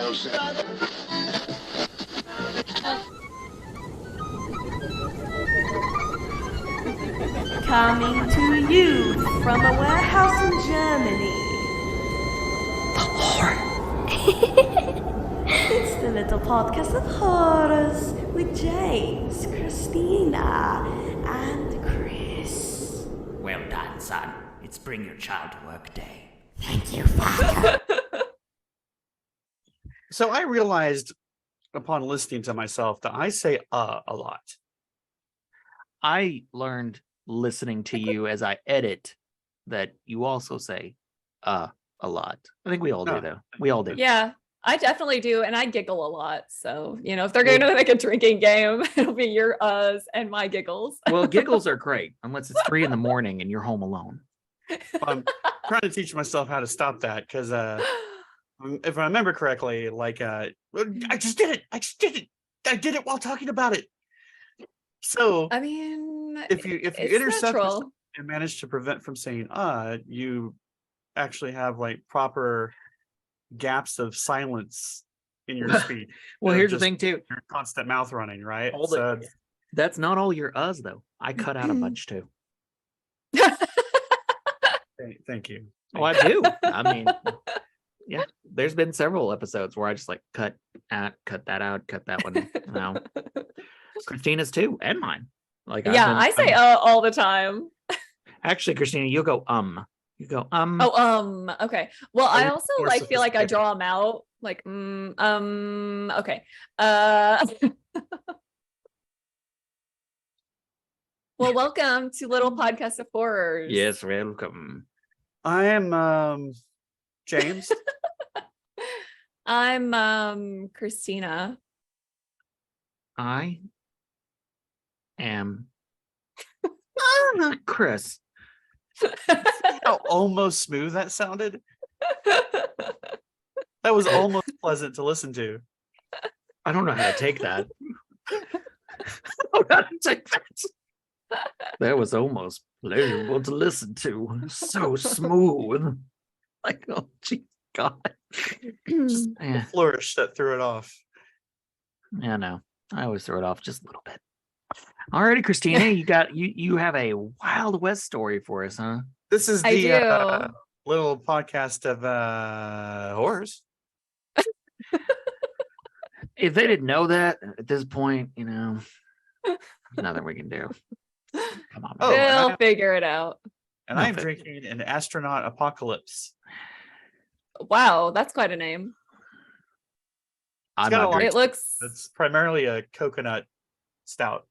Coming to you from a warehouse in Germany. The horror. It's the little podcast of horrors with James, Christina, and Chris. Well done, son. It's bring your child to work day. Thank you, Father. So I realized upon listening to myself that I say a lot. I learned listening to you as I edit that you also say a lot. I think we all do, though. We all do. Yeah, I definitely do. And I giggle a lot. So, if they're going to make a drinking game, it'll be your uhs and my giggles. Well, giggles are great unless it's 3 a.m. and you're home alone. I'm trying to teach myself how to stop that because if I remember correctly, I just did it. I did it while talking about it. So I mean, if you it's intercept natural. and manage to prevent from saying you actually have proper gaps of silence in your speech. Well, here's the thing too. Your constant mouth running, right? That's not all your us though. I cut out a bunch too. Thank you. Oh, I do. I mean, yeah, there's been several episodes where I just cut that out, cut that one out. Christina's too, and mine. I say all the time. Actually, Christina, you go You go Okay. Well, I also feel like I draw them out. Okay. Well, welcome to Little Podcast of Horrors. Yes, welcome. I am James. I'm Christina. I am Chris. How almost smooth that sounded. That was almost pleasant to listen to. I don't know how to take that. I don't know how to take that. That was almost pleasurable to listen to. So smooth. Oh, geez, God. Just a flourish that threw it off. Yeah, no. I always throw it off just a little bit. Alrighty, Christina, you have a Wild West story for us, huh? This is the little podcast of horrors. If they didn't know that at this point, nothing we can do. Come on, they'll figure it out. And I'm drinking an astronaut apocalypse. Wow, that's quite a name. It's primarily a coconut stout.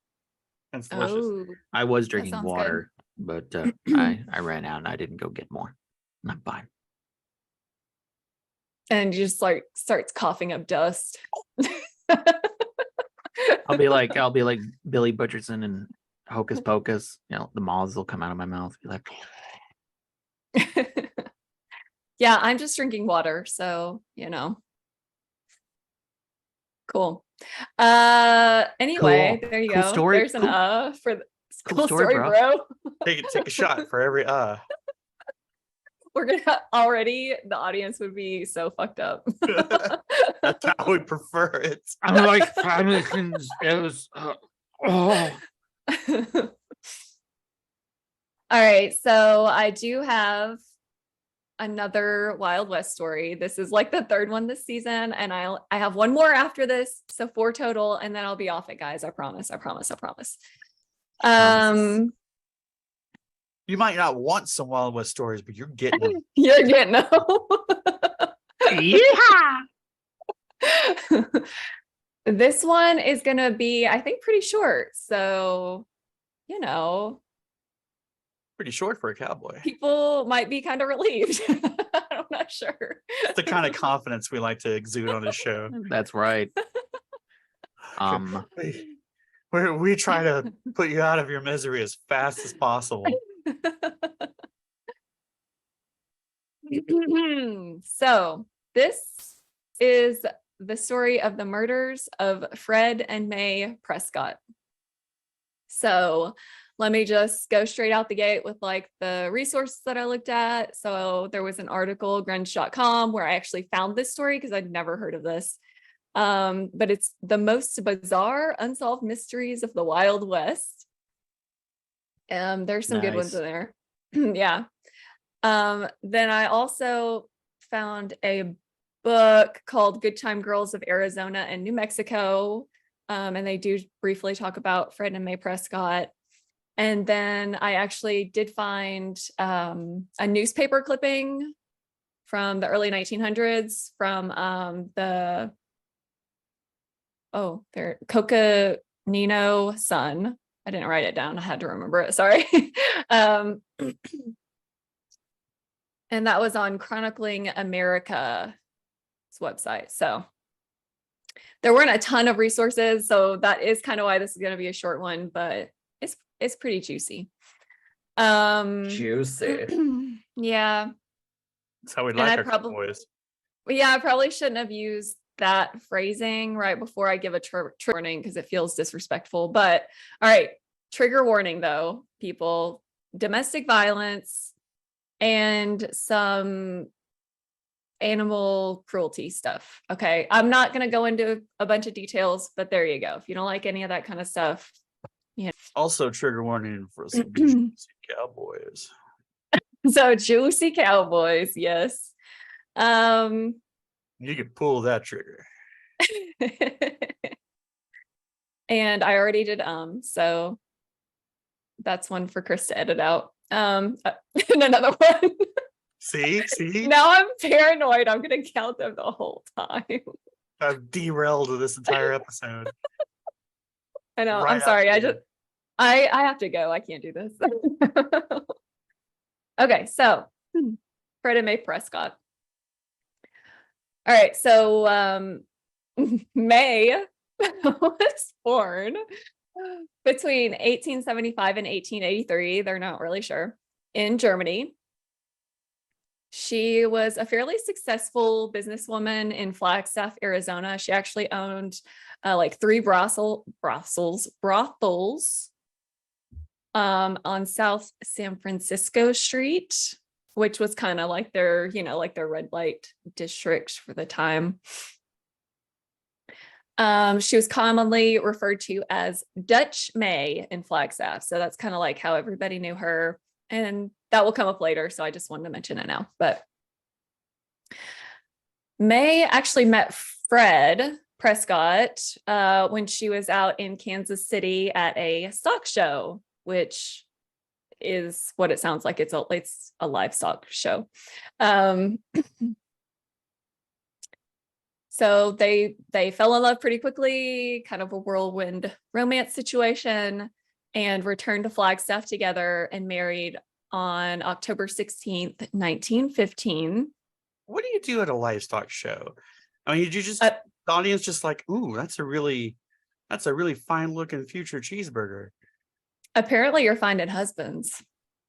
And it's delicious. I was drinking water, but I ran out and I didn't go get more. I'm fine. And you just starts coughing up dust. I'll be like Billy Butcherson and Hocus Pocus. The moths will come out of my mouth. Be like, yeah, I'm just drinking water, so cool. Anyway, There you go. Story. There's an for the cool story, bro. Take a shot for every We're gonna already the audience would be so fucked up. That's how we prefer it. I'm like it was All right, so I do have another Wild West story. This is the third one this season, and I have one more after this, so 4 total, and then I'll be off it, guys. I promise. You might not want some Wild West stories, but you're getting them. You're getting them. Yeah. This one is gonna be, I think, pretty short, so Pretty short for a cowboy. people might be kind of relieved. I'm not sure. It's the kind of confidence we like to exude on this show. That's right. We try to put you out of your misery as fast as possible. So this is the story of the murders of Fred and May Prescott. So let me just go straight out the gate with like the resources that I looked at. So there was an article, grunge.com, where I actually found this story because I'd never heard of this. But it's the most bizarre unsolved mysteries of the Wild West. There's some good ones Nice. in there. Yeah. Then I also found a book called Good Time Girls of Arizona and New Mexico. And they do briefly talk about Fred and May Prescott. And then I actually did find a newspaper clipping from the early 1900s from the Coconino Sun. I didn't write it down. I had to remember it. Sorry. And that was on Chronicling America's website. So there weren't a ton of resources. So that is kind of why this is going to be a short one, but it's pretty juicy. Juicy. Yeah. That's how we And like I our probably- boys. Yeah, I probably shouldn't have used that phrasing right before I give a trigger warning because it feels disrespectful. But all right, trigger warning though, people. Domestic violence and some animal cruelty stuff. Okay, I'm not going to go into a bunch of details, but there you go. If you don't like any of that kind of stuff. Also, trigger warning for some juicy cowboys. So Juicy Cowboys, yes. You could pull that trigger. And I already did so that's one for Chris to edit out. And another one. See? Now I'm paranoid. I'm gonna count them the whole time. I've derailed this entire episode. I know. Right I'm sorry. after I have to go. I can't do this. Okay, so Fred and May Prescott. All right, so May was born between 1875 and 1883. They're not really sure. In Germany. She was a fairly successful businesswoman in Flagstaff, Arizona. She actually owned like 3 brothels on South San Francisco Street, which was kind of like their, like their red light district for the time. She was commonly referred to as Dutch May in Flagstaff. So that's kind of like how everybody knew her. And that will come up later. So I just wanted to mention it now. But May actually met Fred Prescott when she was out in Kansas City at a stock show, which is what it sounds like. It's a livestock show. So they fell in love pretty quickly, kind of a whirlwind romance situation, and returned to Flagstaff together and married on October 16th, 1915. What do you do at a livestock show? I mean, did you just the audience just like, ooh, that's a really fine looking future cheeseburger. Apparently you're finding husbands.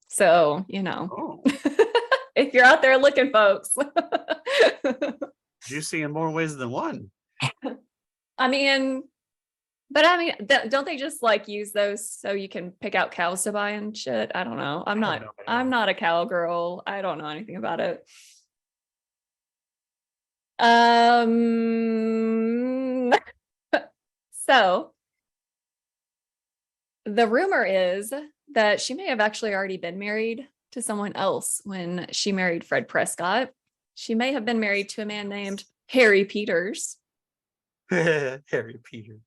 So, Oh, if you're out there looking, folks. juicy in more ways than one. Don't they just like use those so you can pick out cows to buy and shit? I don't know. I'm not a cowgirl. I don't know anything about it. So the rumor is that she may have actually already been married to someone else when she married Fred Prescott. She may have been married to a man named Harry Peters. Harry Peters.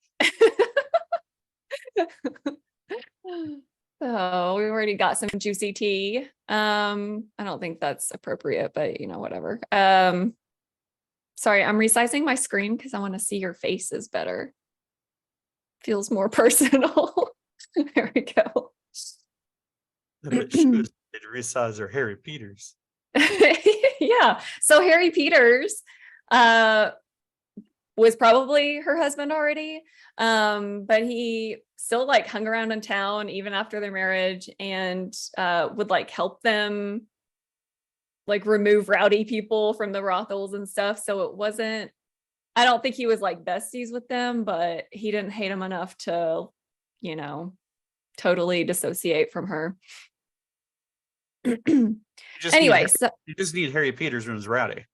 So we've already got some juicy tea. I don't think that's appropriate, but whatever. Sorry, I'm resizing my screen because I want to see your faces better. Feels more personal. There we go. But she was to resize her Harry Peters. Yeah. So Harry Peters was probably her husband already. But he still like hung around in town even after their marriage and would like help them like remove rowdy people from the brothels and stuff. So it wasn't, I don't think he was like besties with them, but he didn't hate them enough to, totally dissociate from her. You just Anyway, need, so you just need Harry Peters when it's rowdy.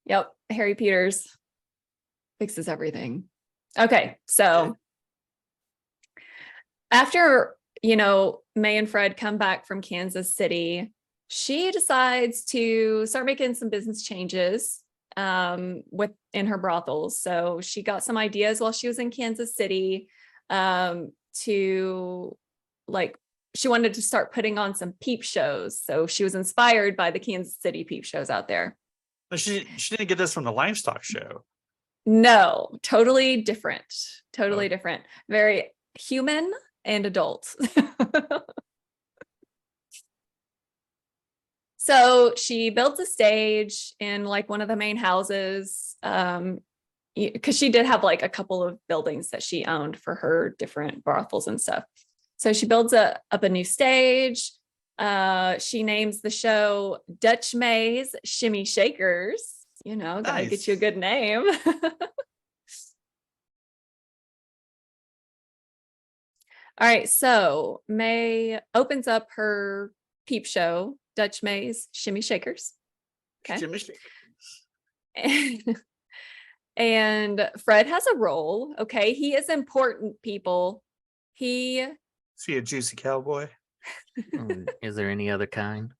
yep, Harry Peters fixes everything. Okay, so after, May and Fred come back from Kansas City, she decides to start making some business changes in her brothels. So she got some ideas while she was in Kansas City to she wanted to start putting on some peep shows. So she was inspired by the Kansas City peep shows out there. But she didn't get this from the livestock show. No, totally different. Totally different. Very human and adult. So she builds a stage in one of the main houses, because she did have a couple of buildings that she owned for her different brothels and stuff. So she builds up a new stage. She names the show Dutch May's Shimmy Shakers. Gotta get you a good name. All right, so May opens up her peep show, Dutch May's Shimmy Shakers. Okay. Shimmy Shakers. And Fred has a role. Okay, he is important, people. See a juicy cowboy. Is there any other kind?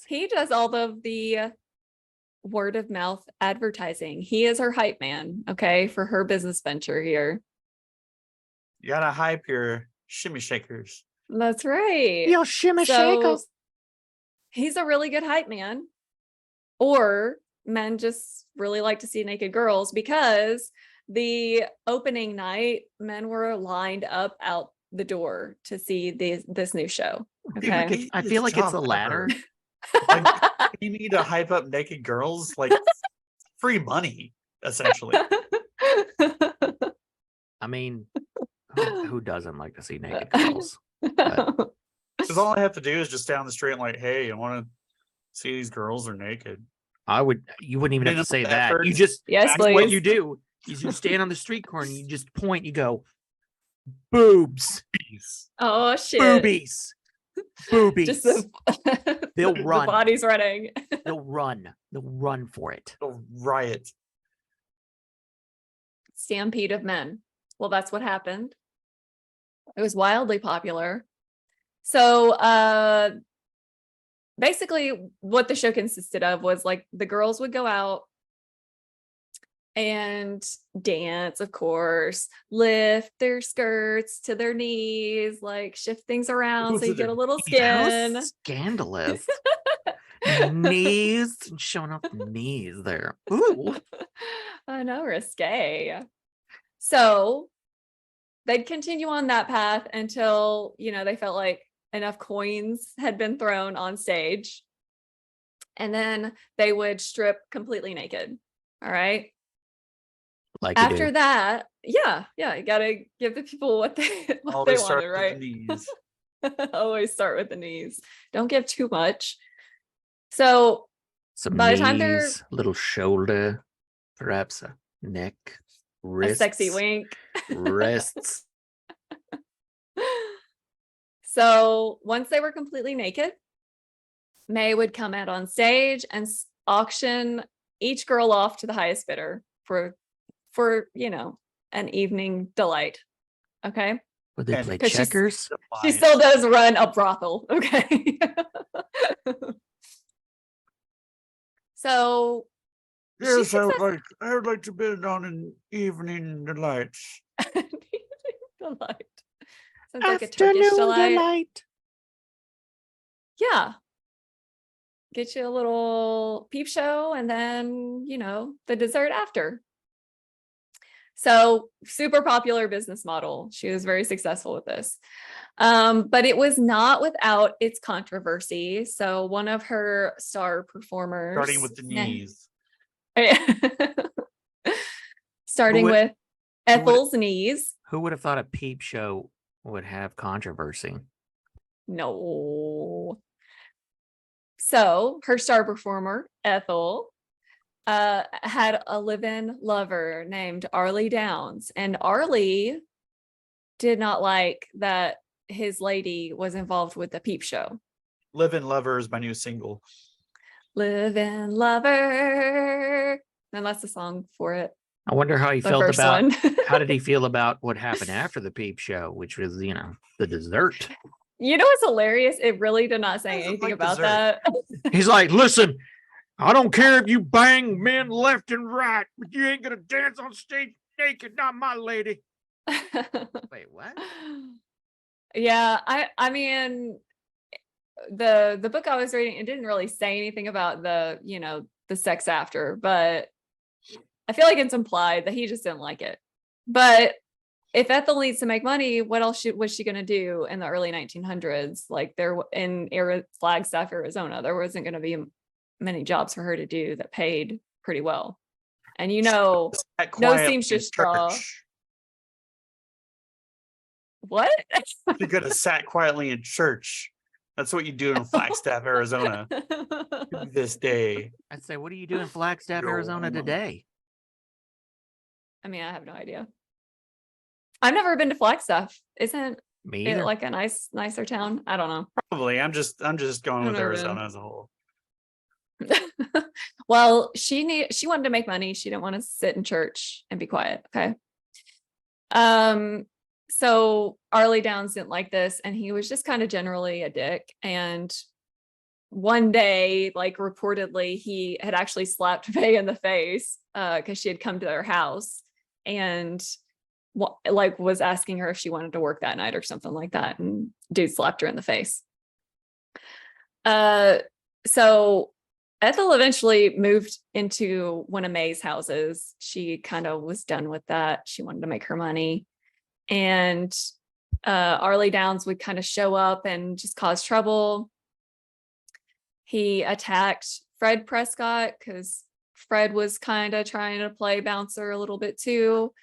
He does all of the word of mouth advertising. He is her hype man, okay, for her business venture here. You gotta hype your shimmy shakers. That's right. Yo, shimmy shakers. He's a really good hype man. Or men just really like to see naked girls, because the opening night, men were lined up out the door to see this new show. Okay. I feel like it's the latter. You need to hype up naked girls, free money, essentially. I mean, who doesn't like to see naked girls? Because all I have to do is just stay on the street and hey, I want to see these girls are naked. You wouldn't even have to say that. Effort. You just, Yes, that's what please. you do. You stand on the street corner and you just point, you go, boobs, Oh shit. boobies, boobies. Just They'll the run. body's running. They'll run for it. A riot. Stampede of men. Well, that's what happened. It was wildly popular. So basically what the show consisted of was the girls would go out and dance, of course, lift their skirts to their knees, shift things around so you get a little skin. How scandalous. Knees, showing off the knees there. Ooh. I know, risque. So they'd continue on that path until, they felt like enough coins had been thrown on stage. And then they would strip completely naked. All right. After that, yeah, you gotta give the people what they wanted, right? Knees. Always start with the knees. Don't give too much. So some by knees, the time they're little shoulder, perhaps a neck, wrists, a sexy wink, wrists. So once they were completely naked, May would come out on stage and auction each girl off to the highest bidder for an evening delight. Okay. Would they play checkers? She still does run a brothel. Okay. So yes, I would like to bid on an evening delight. Delight. Sounds like a Turkish delight. Yeah. Get you a little peep show and then, the dessert after. So super popular business model. She was very successful with this. But it was not without its controversy. So one of her star performers. Starting with the knees. Starting with Ethel's knees. Who would have thought a peep show would have controversy? No. So her star performer, Ethel, had a live-in lover named Arlie Downs, and Arlie did not like that his lady was involved with the peep show. Live in Lover is my new single. Live-in lover. And that's the song for it. I wonder how he The felt first about one. how did he feel about what happened after the peep show, which was, the dessert. You know what's hilarious? It really did not say Doesn't anything like about dessert. that. He's like, listen, I don't care if you bang men left and right, but you ain't gonna dance on stage naked, not my lady. Wait, what? Yeah, I mean, the book I was reading, it didn't really say anything about the sex after, but I feel like it's implied that he just didn't like it. But if Ethel needs to make money, what else was she going to do in the early 1900s? Like there in Flagstaff, Arizona, there wasn't going to be many jobs for her to do that paid pretty well. And no seamstress draw. What? You could have sat quietly in church. That's what you do in Flagstaff, Arizona this day. I'd say, what do you do in Flagstaff, Arizona today? I mean, I have no idea. I've never been to Flagstaff. Isn't Me it either. like a nicer town? I don't know. Probably. I'm just going with never Arizona been. as a whole. Well, she wanted to make money. She didn't want to sit in church and be quiet. Okay. So Arlie Downs didn't like this, and he was just kind of generally a dick. And one day, like reportedly, he had actually slapped Faye in the face because she had come to their house and was asking her if she wanted to work that night or something like that. And dude slapped her in the face. So Ethel eventually moved into one of May's houses. She kind of was done with that. She wanted to make her money. And Arlie Downs would kind of show up and just cause trouble. He attacked Fred Prescott because Fred was kind of trying to play bouncer a little bit too.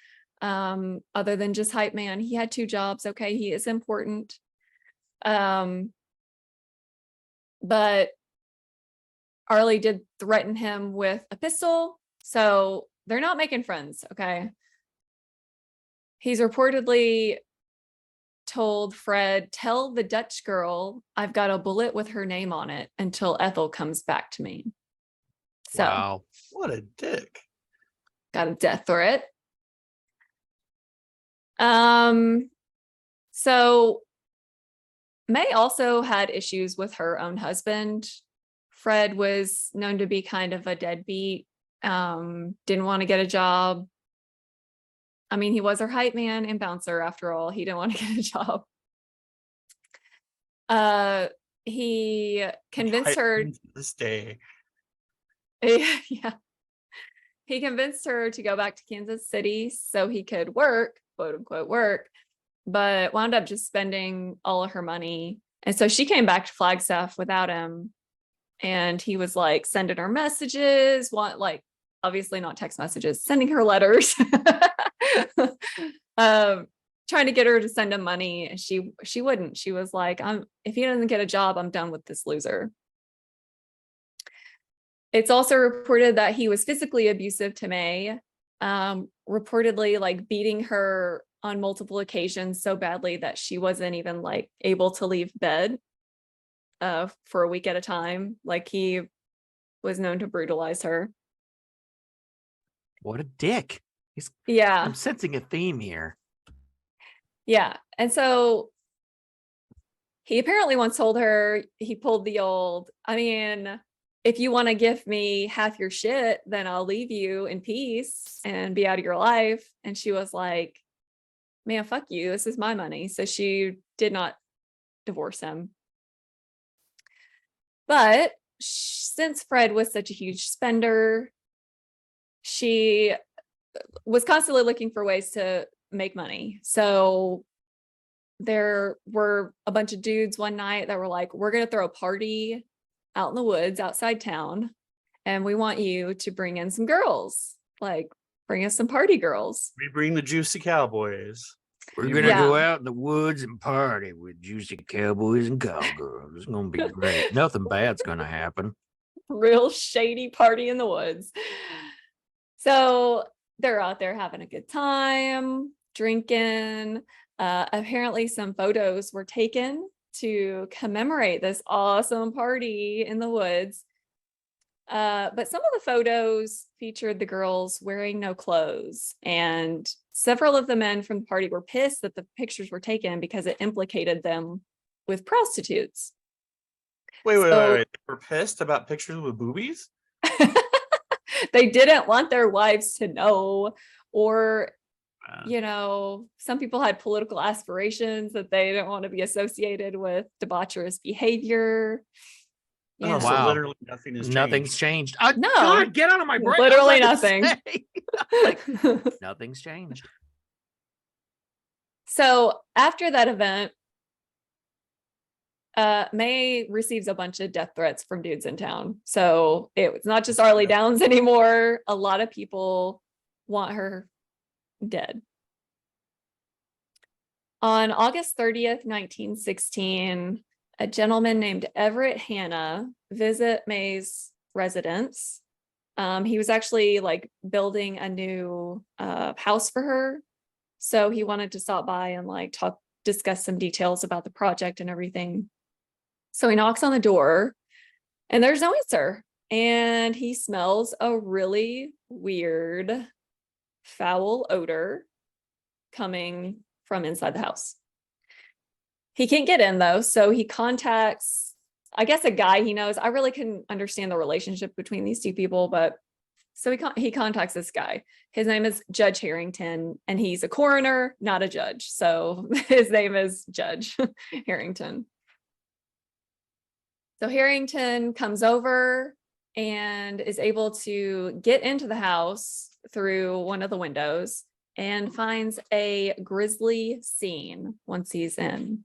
Other than just hype man, he had 2 jobs. Okay, he is important. But Arlie did threaten him with a pistol, so they're not making friends. Okay. He's reportedly told Fred, tell the Dutch girl I've got a bullet with her name on it until Ethel comes back to me. So Wow. What a dick. got a death threat. So May also had issues with her own husband. Fred was known to be kind of a deadbeat, didn't want to get a job. I mean, he was her hype man and bouncer after all. He didn't want to get a job. He convinced her this day. yeah. He convinced her to go back to Kansas City so he could work, quote unquote work, but wound up just spending all of her money. And so she came back to Flagstaff without him. And he was like sending her messages, obviously not text messages, sending her letters, trying to get her to send him money. And she wouldn't. She was like, if he doesn't get a job, I'm done with this loser. It's also reported that he was physically abusive to May, reportedly like beating her on multiple occasions so badly that she wasn't even like able to leave bed for a week at a time. Like he was known to brutalize her. What a dick. Yeah. I'm sensing a theme here. Yeah. And so he apparently once told her, he pulled the old, I mean, if you want to give me half your shit, then I'll leave you in peace and be out of your life. And she was like, man, fuck you. This is my money. So she did not divorce him. But since Fred was such a huge spender, she was constantly looking for ways to make money. So there were a bunch of dudes one night that were like, we're going to throw a party out in the woods outside town, and we want you to bring in some girls, like bring us some party girls. We bring the Juicy Cowboys. We're going to go out in the woods and party with Juicy Cowboys and Cowgirls. It's going to be great. Nothing bad's going to happen. Real shady party in the woods. So they're out there having a good time, drinking. Apparently some photos were taken to commemorate this awesome party in the woods. But some of the photos featured the girls wearing no clothes, and several of the men from the party were pissed that the pictures were taken because it implicated them with prostitutes. Wait. So- They were pissed about pictures with boobies? They didn't want their wives to know, or some people had political aspirations that they didn't want to be associated with debaucherous behavior. Oh, so Wow. literally nothing has changed. Nothing's changed. No. God, get out of my brain. Literally I was about to nothing. say. Nothing's changed. So after that event, May receives a bunch of death threats from dudes in town. So it's not just Arlie Downs anymore. A lot of people want her dead. On August 30th, 1916, a gentleman named Everett Hanna visit May's residence. He was actually like building a new house for her. So he wanted to stop by and like discuss some details about the project and everything. So he knocks on the door and there's no answer. And he smells a really weird, foul odor coming from inside the house. He can't get in though. So he contacts, I guess, a guy he knows. I really couldn't understand the relationship between these two people, but so he contacts this guy. His name is Judge Harrington, and he's a coroner, not a judge. So his name is Judge Harrington. So Harrington comes over and is able to get into the house through one of the windows and finds a grisly scene once he's in.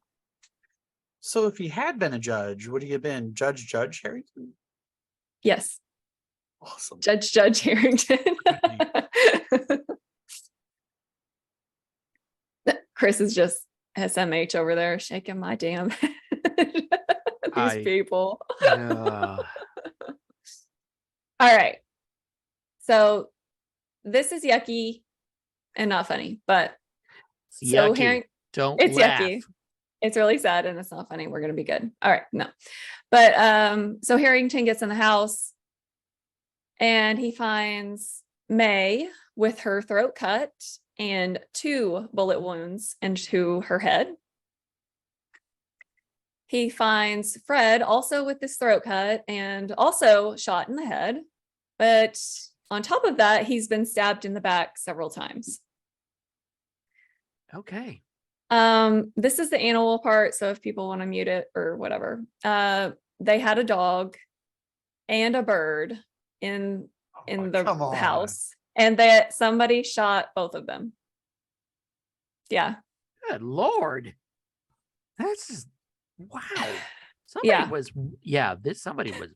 So if he had been a judge, would he have been Judge Harrington? Yes. Awesome. Judge Harrington. Chris is just SMH over there shaking my damn head. These people. Yeah. All right. So this is yucky and not funny, but so Yucky. Don't it's laugh. yucky. It's really sad and it's not funny. We're gonna be good. All right, no. But so Harrington gets in the house and he finds May with her throat cut and 2 bullet wounds into her head. He finds Fred also with this throat cut and also shot in the head. But on top of that, he's been stabbed in the back several times. Okay. This is the animal part. So if people want to mute it or whatever, they had a dog and a bird in the come on. house, and that somebody shot both of them. Yeah. Good Lord. That's just, wow. Yeah. Somebody was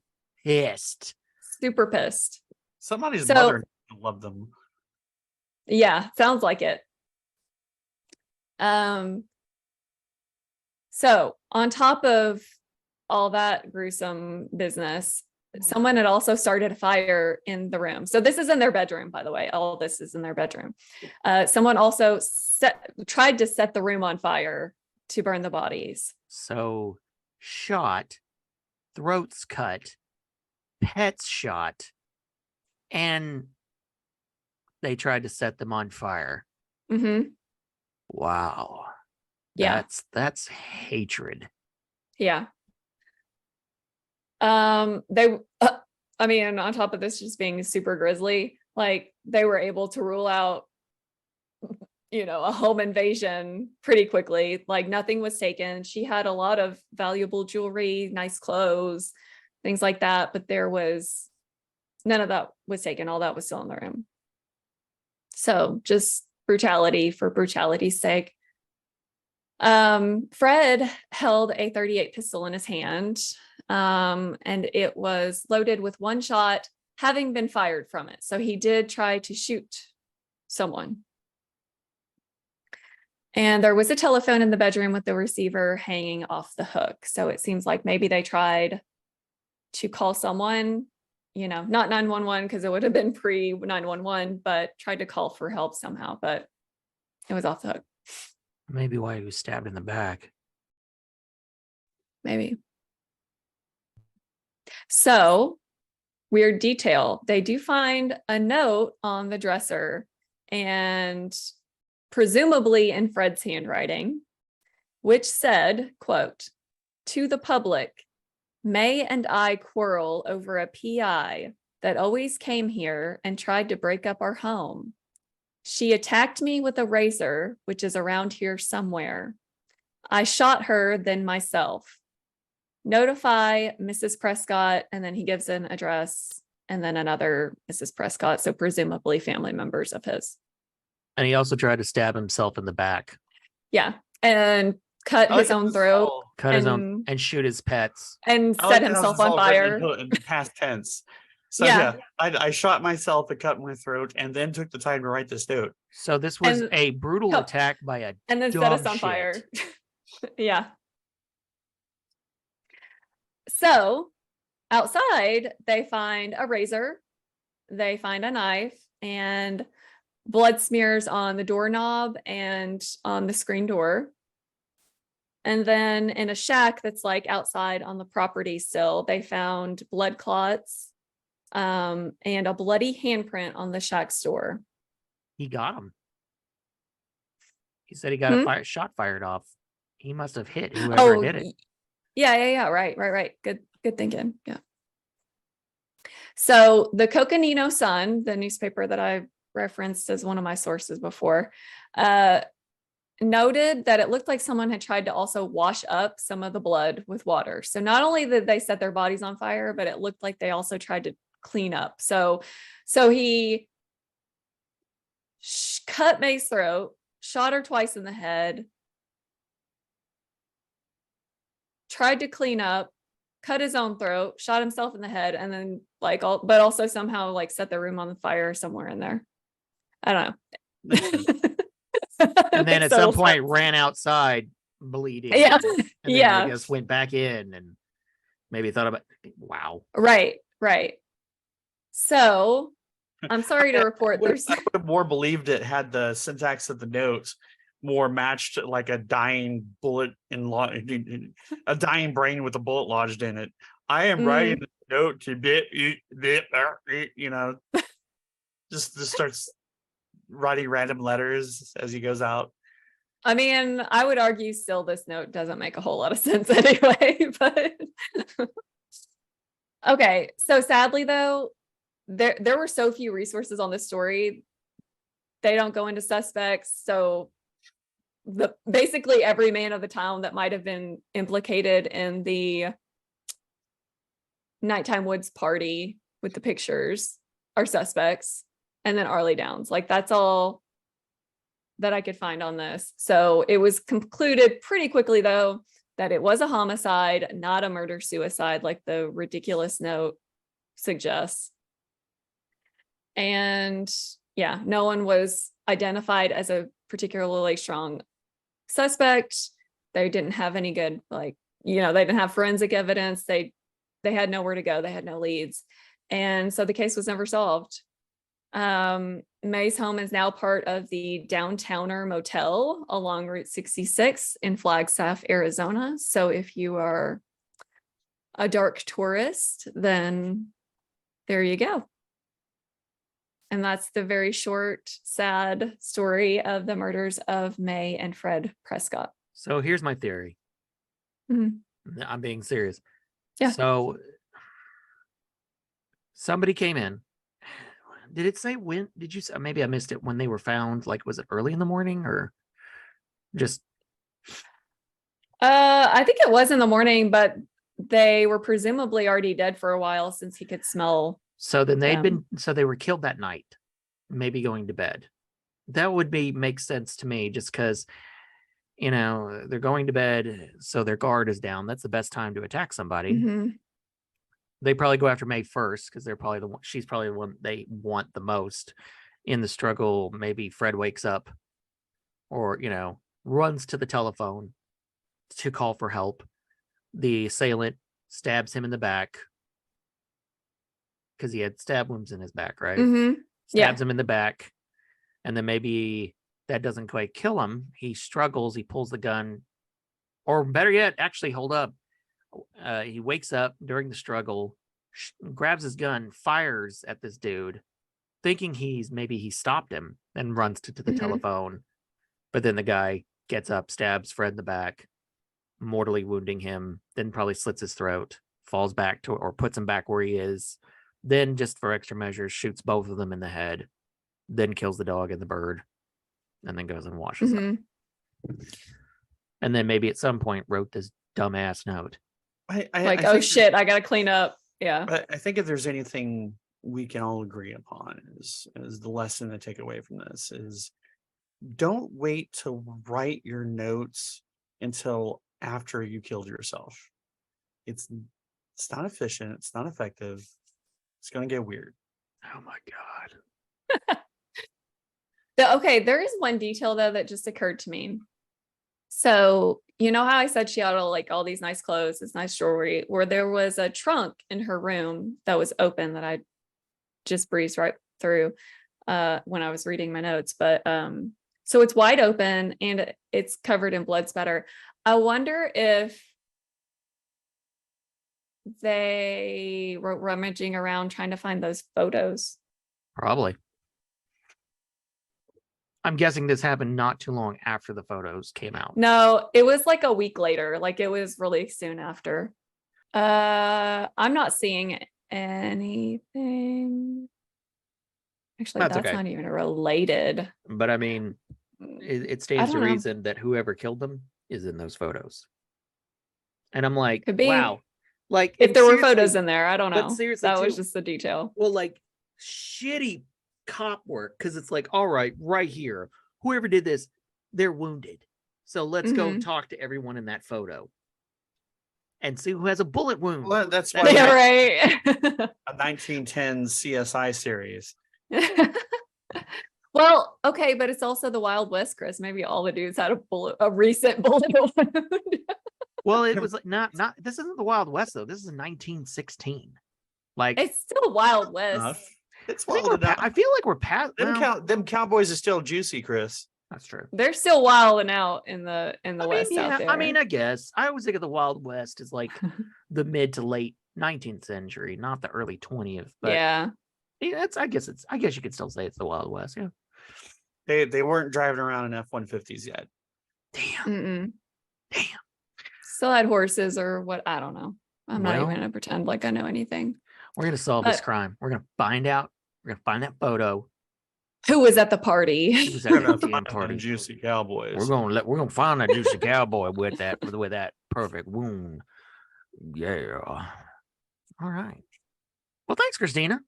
pissed. Super pissed. Somebody's So- mother loved them. Yeah, sounds like it. So on top of all that gruesome business, someone had also started a fire in the room. So this is in their bedroom, by the way. All this is in their bedroom. Someone also tried to set the room on fire to burn the bodies. So shot, throats cut, pets shot, and they tried to set them on fire. Mm-hmm. Wow. Yeah. That's hatred. Yeah. They, I mean, on top of this just being super grisly, like they were able to rule out, a home invasion pretty quickly. Like nothing was taken. She had a lot of valuable jewelry, nice clothes, things like that. But none of that was taken. All that was still in the room. So just brutality for brutality's sake. Fred held a .38 pistol in his hand, and it was loaded with one shot having been fired from it. So he did try to shoot someone. And there was a telephone in the bedroom with the receiver hanging off the hook. So it seems like maybe they tried to call someone not 911 because it would have been pre 911, but tried to call for help somehow, but it was off the hook. Maybe why he was stabbed in the back. Maybe. So, weird detail. They do find a note on the dresser, and presumably in Fred's handwriting, which said, quote, "To the public, May and I quarrel over a PI that always came here and tried to break up our home. She attacked me with a razor, which is around here somewhere. I shot her, then myself. Notify Mrs. Prescott," and then he gives an address, and then another Mrs. Prescott, so presumably family members of his. And he also tried to stab himself in the back. Yeah, and cut I like his how own this is throat all- Cut his own and shoot his pets. and I like set how himself this is on all written fire. in past tense. So Yeah. I shot myself and cut my throat, and then took the time to write this note. So this was And- a brutal Yep. attack by a And then set dog us on shit. fire. Yeah. So outside, they find a razor, they find a knife, and blood smears on the doorknob and on the screen door. And then in a shack that's like outside on the property still, they found blood clots and a bloody handprint on the shack's door. He got him. He said he got a shot fired off. He must have hit whoever did it. Yeah. Right. Good thinking. Yeah. So the Coconino Sun, the newspaper that I referenced as one of my sources before, noted that it looked like someone had tried to also wash up some of the blood with water. So not only did they set their bodies on fire, but it looked like they also tried to clean up. So he cut May's throat, shot her twice in the head, tried to clean up, cut his own throat, shot himself in the head, and then but also somehow set the room on fire somewhere in there. I don't know. And then at Makes some total point sense. ran outside bleeding. Yeah. And then Yeah. I guess went back in and maybe thought about, wow. Right. So I'm sorry to report I would there's have more believed it had the syntax of the note more matched like a dying bullet a dying brain with a bullet lodged in it. I am writing the note to just starts writing random letters as he goes out. I mean, I would argue still this note doesn't make a whole lot of sense anyway, but okay. So sadly though, there were so few resources on this story. They don't go into suspects. So basically every man of the town that might have been implicated in the nighttime woods party with the pictures are suspects. And then Arley Downs, that's all that I could find on this. So it was concluded pretty quickly though, that it was a homicide, not a murder-suicide like the ridiculous note suggests. And yeah, no one was identified as a particularly strong suspect. They didn't have any good, they didn't have forensic evidence. They had nowhere to go. They had no leads. And so the case was never solved. May's home is now part of the Downtowner Motel along Route 66 in Flagstaff, Arizona. So if you are a dark tourist, then there you go. And that's the very short, sad story of the murders of May and Fred Prescott. So here's my theory. Mhm. I'm being serious. Yeah. So somebody came in. Did it say when? Did you say, maybe I missed it, when they were found? Was it early in the morning or just? I think it was in the morning, but they were presumably already dead for a while since he could smell. So then they were killed that night, maybe going to bed. That would make sense to me, just because, they're going to bed, so their guard is down. That's the best time to attack somebody. Mm-hmm. They probably go after May first because she's probably the one they want the most in the struggle. Maybe Fred wakes up or, runs to the telephone to call for help. The assailant stabs him in the back, because he had stab wounds in his back, right? Mm-hmm. Yeah. Stabs him in the back, and then maybe that doesn't quite kill him. He struggles. He pulls the gun, or better yet, actually, hold up. He wakes up during the struggle, grabs his gun, fires at this dude, thinking maybe he stopped him, and runs to the telephone. But then the guy gets up, stabs Fred in the back, mortally wounding him, then probably slits his throat, falls back to, or puts him back where he is. Then, just for extra measures, shoots both of them in the head, then kills the dog and the bird, and then goes and washes up. And then maybe at some point wrote this dumbass note. Oh shit, I gotta clean up. Yeah. I think if there's anything we can all agree upon is the lesson to take away from this is don't wait to write your notes until after you killed yourself. It's not efficient. It's not effective. It's going to get weird. Oh my God. Okay, there is one detail though that just occurred to me. So you know how I said she had all these nice clothes, this nice jewelry, where there was a trunk in her room that was open that I just breezed right through when I was reading my notes. But so it's wide open and it's covered in blood spatter. I wonder if they were rummaging around trying to find those photos. Probably. I'm guessing this happened not too long after the photos came out. No, it was like a week later. Like it was really soon after. I'm not seeing anything. Actually, that's okay. not even related. But I mean, it stands to reason that whoever killed them is in those photos. And I'm like, Could be. Wow. Like, if there were photos in there, I don't know. But seriously, that was just the detail. Well, like shitty cop work, because it's like, all right here, whoever did this, they're wounded. So let's go talk to everyone in that photo and see who has a bullet wound. Well, that's why right. a 1910 CSI series. Well, okay, but it's also the Wild West, Chris. Maybe all the dudes had a recent bullet wound. Well, it was like not. This isn't the Wild West though. This is 1916. Like it's still Wild West. It's wild enough. I feel like we're past them cowboys are still juicy, Chris. That's true. They're still wilding out in the West out there. I mean, I guess I always think of the Wild West as like the mid to late 19th century, not the early 20th. But yeah, I guess you could still say it's the Wild West. Yeah. They weren't driving around in F-150s yet. Damn. Still had horses or what? I don't know. I'm not even gonna pretend like I know anything. We're gonna solve this crime. We're gonna find out. We're gonna find that photo. Who was at the party? Who was at the damn party? Juicy Cowboys. We're gonna find that juicy cowboy with that perfect wound. Yeah. All right. Well, thanks, Christina.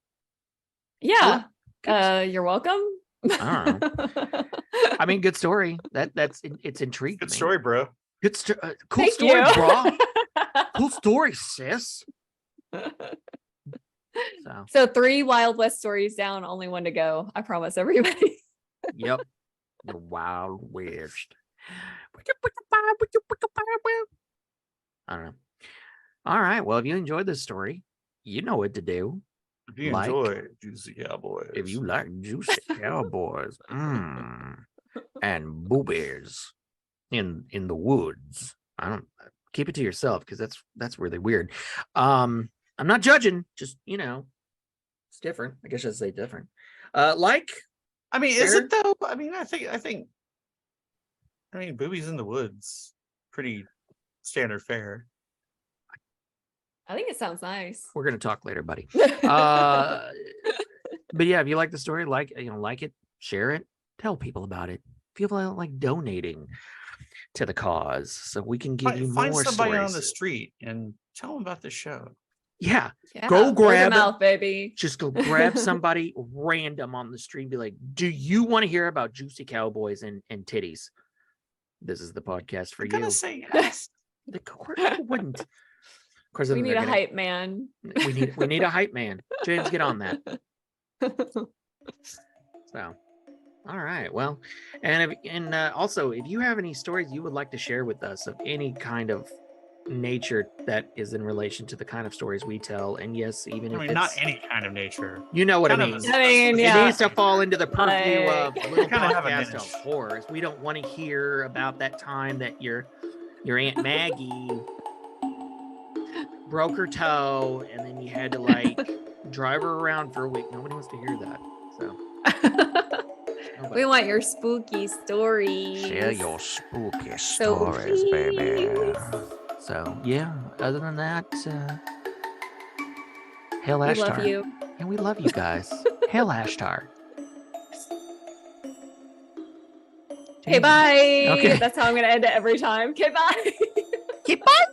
Yeah. You're welcome. I don't know. I mean, good story. It's intriguing. Good story, bro. Cool story, bro. Cool story, sis. So 3 Wild West stories down, only 1 to go. I promise everybody. Yep. The Wild West. I don't know. All right. Well, if you enjoyed this story, you know what to do. If you enjoy Juicy Cowboys. If you like Juicy Cowboys and boobies in the woods. Keep it to yourself because that's really weird. I'm not judging, just it's different. I guess I should say different. I mean, is it though? I mean, I think boobies in the woods, pretty standard fare. I think it sounds nice. We're gonna talk later, buddy. But yeah, if you like the story, like it, share it, tell people about it. People like donating to the cause, so we can give you more find somebody stories on the street and tell them about the show. Yeah. Go grab mouth, baby. Just go grab somebody random on the street and be like, do you want to hear about Juicy Cowboys and titties? This is the podcast for you. I'm gonna say yes. Of course I wouldn't. Of course, we need a hype man. We need a hype man. James, get on that. So, all right. Well, and also, if you have any stories you would like to share with us of any kind of nature that is in relation to the kind of stories we tell. And yes, even I if mean, it's not any kind of nature. you know what I kind mean. of I mean, It yeah. needs to fall into the purview of Like- little Kinda have a podcast niche. of horrors. We don't want to hear about that time that your Aunt Maggie broke her toe and then you had to like drive her around for a week. Nobody wants to hear that. So We want your spooky stories. Share your spooky So stories, baby. please. So yeah, other than that, hail We Ashtar. love you. And we love you guys. Hail Ashtar. Okay, bye. Okay. That's how I'm gonna end it every time. Okay, bye. Okay, bye.